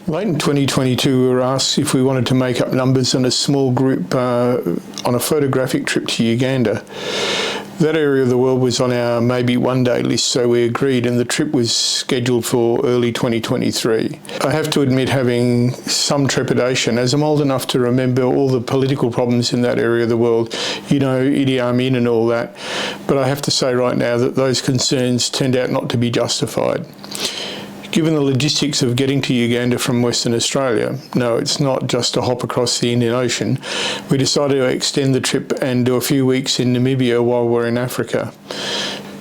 Late in 2022, we were asked if we wanted to make up numbers in a small group on a photographic trip to Uganda. That area of the world was on our maybe one-day list, so we agreed, and the trip was scheduled for early 2023. I have to admit having some trepidation, as I'm old enough to remember all the political problems in that area of the world, Idi Amin and all that, but I have to say right now that those concerns turned out not to be justified. Given the logistics of getting to Uganda from Western Australia, no, it's not just a hop across the Indian Ocean, we decided to extend the trip and do a few weeks in Namibia while we're in Africa.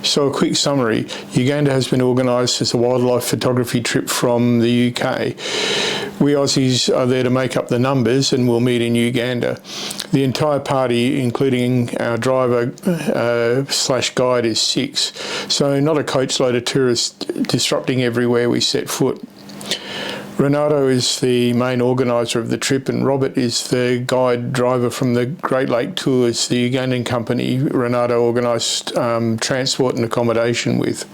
So a quick summary, Uganda has been organised as a wildlife photography trip from the UK. We Aussies are there to make up the numbers and we'll meet in Uganda. The entire party, including our driver / guide, is 6, so not a coachload of tourists disrupting everywhere we set foot. Renato is the main organiser of the trip and Robert is the guide driver from the Great Lake Tours, the Ugandan company Renato organised transport and accommodation with.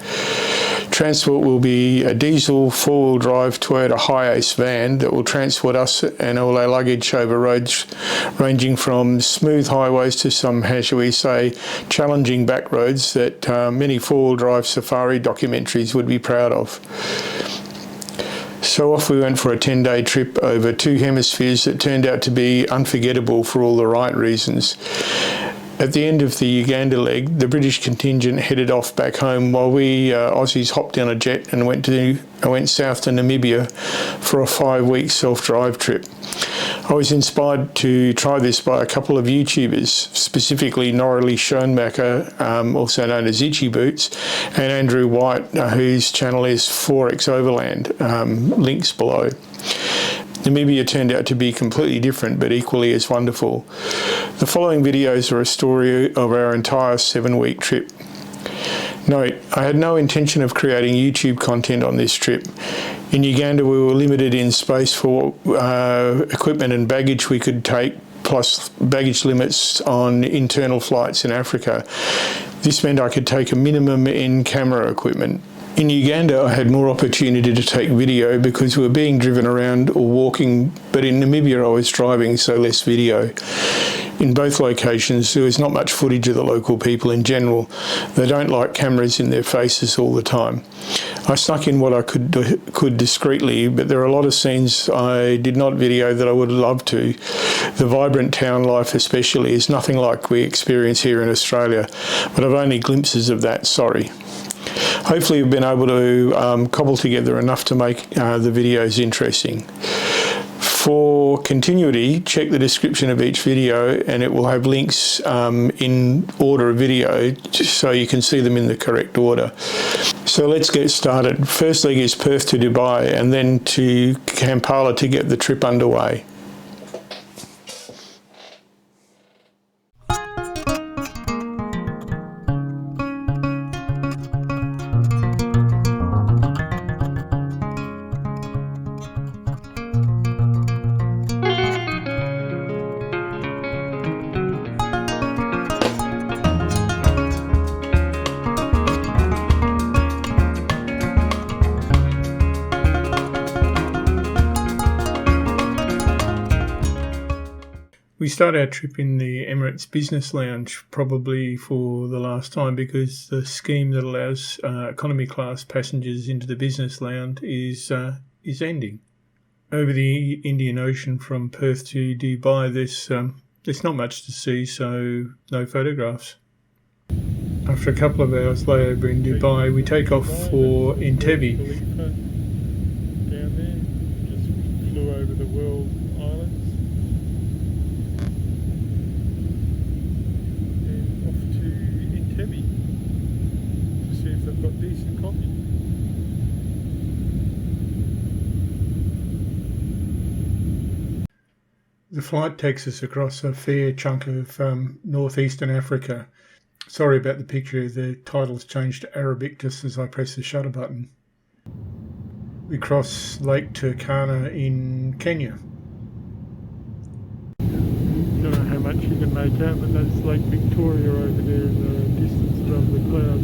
Transport will be a diesel 4-wheel drive Toyota HiAce van that will transport us and all our luggage over roads ranging from smooth highways to some, how shall we say, challenging back roads that many 4-wheel drive safari documentaries would be proud of. So off we went for a 10-day trip over 2 hemispheres that turned out to be unforgettable for all the right reasons. At the end of the Uganda leg, the British contingent headed off back home while we Aussies hopped on a jet and went south to Namibia for a 5-week self-drive trip. I was inspired to try this by a couple of YouTubers, specifically Norrie Schoenmaker, also known as Itchy Boots, and Andrew White, whose channel is 4X Overland, links below. Namibia turned out to be completely different but equally as wonderful. The following videos are a story of our entire 7-week trip. Note, I had no intention of creating YouTube content on this trip. In Uganda we were limited in space for equipment and baggage we could take, plus baggage limits on internal flights in Africa. This meant I could take a minimum in camera equipment. In Uganda, I had more opportunity to take video because we were being driven around or walking, but in Namibia I was driving, so less video. In both locations, there was not much footage of the local people in general. They don't like cameras in their faces all the time. I snuck in what I could discreetly, but there are a lot of scenes I did not video that I would love to. The vibrant town life especially is nothing like we experience here in Australia, but I've only glimpses of that, sorry. Hopefully we've been able to cobble together enough to make the videos interesting. For continuity, check the description of each video and it will have links in order of video just so you can see them in the correct order. So let's get started. First leg is Perth to Dubai and then to Kampala to get the trip underway. We start our trip in the Emirates Business Lounge, probably for the last time, because the scheme that allows economy class passengers into the business lounge is ending. Over the Indian Ocean from Perth to Dubai, there's not much to see, so no photographs. After a couple of hours layover in Dubai, we take off for Entebbe. Down there, just flew over the world islands. Entebbe to see if they've got decent coffee. The flight takes us across a fair chunk of northeastern Africa. Sorry about the picture, the title's changed to Arabic just as I press the shutter button. We cross Lake Turkana in Kenya. Don't know how much you can make out, but that's Lake Victoria over there in the distance above the clouds.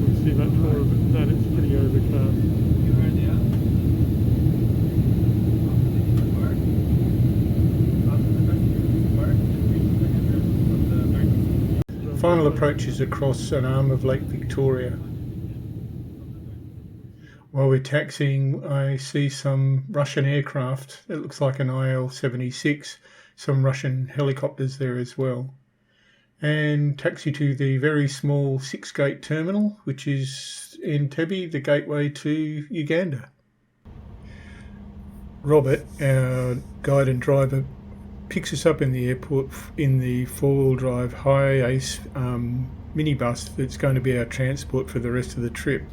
We'll see much more that it's pretty overcast. Final approach is across an arm of Lake Victoria. While we're taxiing, I see some Russian aircraft. It looks like an IL-76, some Russian helicopters there as well. And taxi to the very small 6-gate terminal, which is Entebbe, the gateway to Uganda. Robert, our guide and driver, picks us up in the airport in the 4-wheel drive Hi-Ace minibus that's going to be our transport for the rest of the trip.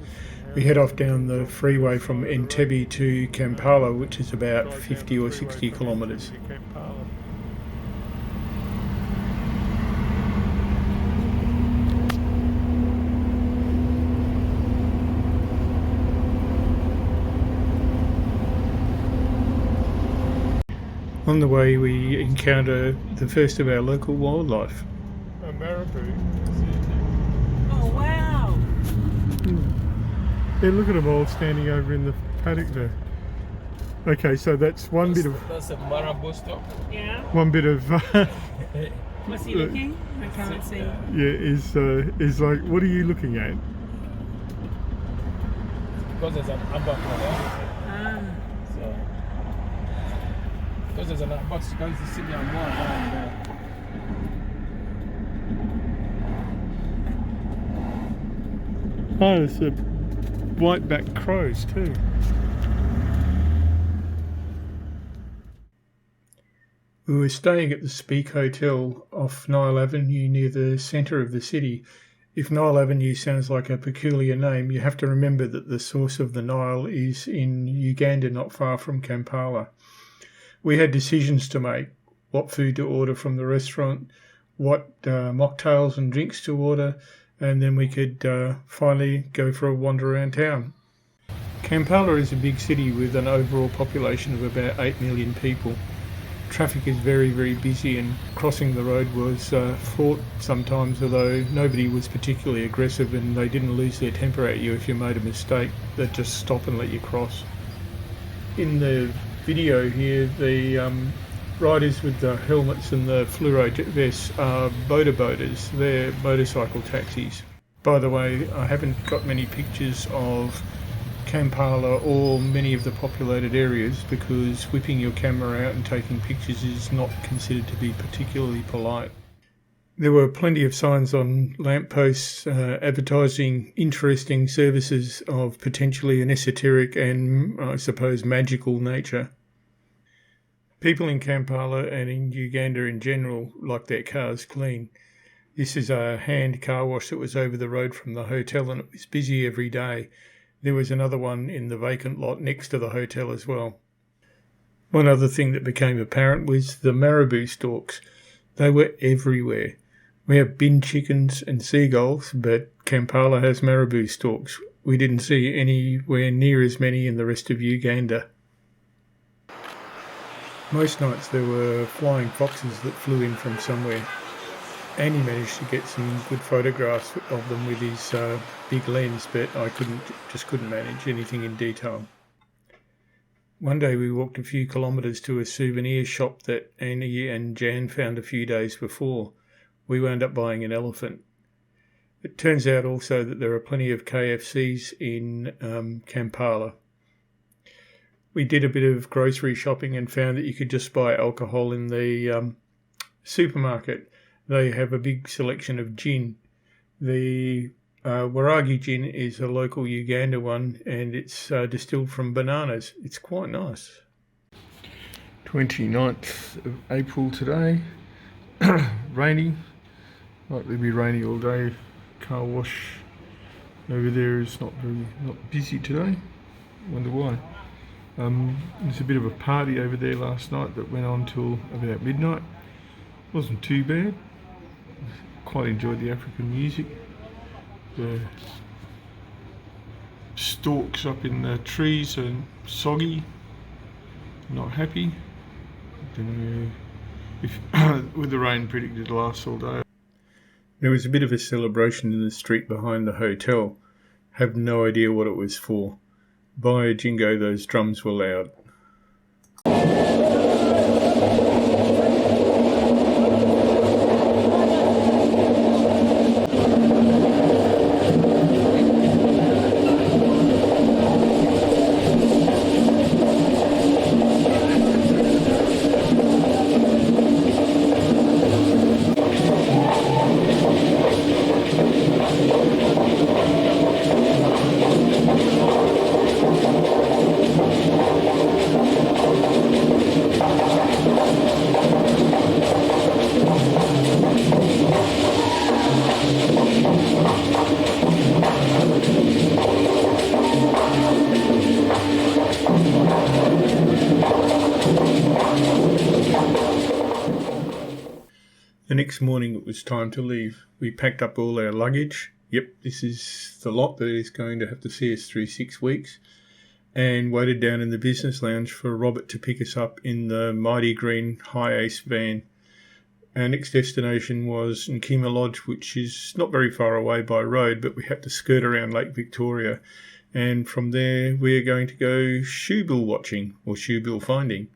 We head off down the freeway from Entebbe to Kampala, which is about 50 or 60 kilometres. On the way we encounter the first of our local wildlife. A marabou. Oh wow! Yeah, look at them all standing over in the paddock there. Okay, so that's one bit of That's a marabou stop. Yeah. one bit of What's he looking? I can't see. is like, what are you looking at? Because there's an abattoir there. Ah. So, because there's an abattoir, guys, the city and more around there. Oh, there's a white-backed crows too. We were staying at the Speak Hotel off Nile Avenue near the centre of the city. If Nile Avenue sounds like a peculiar name, you have to remember that the source of the Nile is in Uganda, not far from Kampala. We had decisions to make: what food to order from the restaurant, what mocktails and drinks to order, and then we could finally go for a wander around town. Kampala is a big city with an overall population of about 8 million people. Traffic is very, very busy, and crossing the road was fraught sometimes, although nobody was particularly aggressive and they didn't lose their temper at you if you made a mistake. They'd just stop and let you cross. In the video here, the riders with the helmets and the fluoro vests are boaters. They're motorcycle taxis. By the way, I haven't got many pictures of Kampala or many of the populated areas because whipping your camera out and taking pictures is not considered to be particularly polite. There were plenty of signs on lampposts advertising interesting services of potentially an esoteric and, I suppose, magical nature. People in Kampala and in Uganda in general like their cars clean. This is a hand car wash that was over the road from the hotel, and it was busy every day. There was another one in the vacant lot next to the hotel as well. One other thing that became apparent was the marabou stalks. They were everywhere. We have bin chickens and seagulls, but Kampala has marabou stalks. We didn't see anywhere near as many in the rest of Uganda. Most nights there were flying foxes that flew in from somewhere. Andy managed to get some good photographs of them with his big lens, but I couldn't manage anything in detail. One day we walked a few kilometres to a souvenir shop that Annie and Jan found a few days before. We wound up buying an elephant. It turns out also that there are plenty of KFCs in Kampala. We did a bit of grocery shopping and found that you could just buy alcohol in the supermarket. They have a big selection of gin. The Waragi gin is a local Uganda one, and it's distilled from bananas. It's quite nice. 29th of April today. Rainy. Likely be rainy all day. Car wash over there is not busy today. Wonder why. There's a bit of a party over there last night that went on till about midnight. Wasn't too bad. Quite enjoyed the African music. The stalks up in the trees are soggy. Not happy. Don't know if with the rain predicted to last all day. There was a bit of a celebration in the street behind the hotel. Have no idea what it was for. By jingo, those drums were loud. The next morning it was time to leave. We packed up all our luggage. Yep, this is the lot that is going to have to see us through 6 weeks. And waited down in the business lounge for Robert to pick us up in the mighty green Hi-Ace van. Our next destination was Nkema Lodge, which is not very far away by road, but we had to skirt around Lake Victoria. And from there we are going to go shoebill watching or shoebill finding.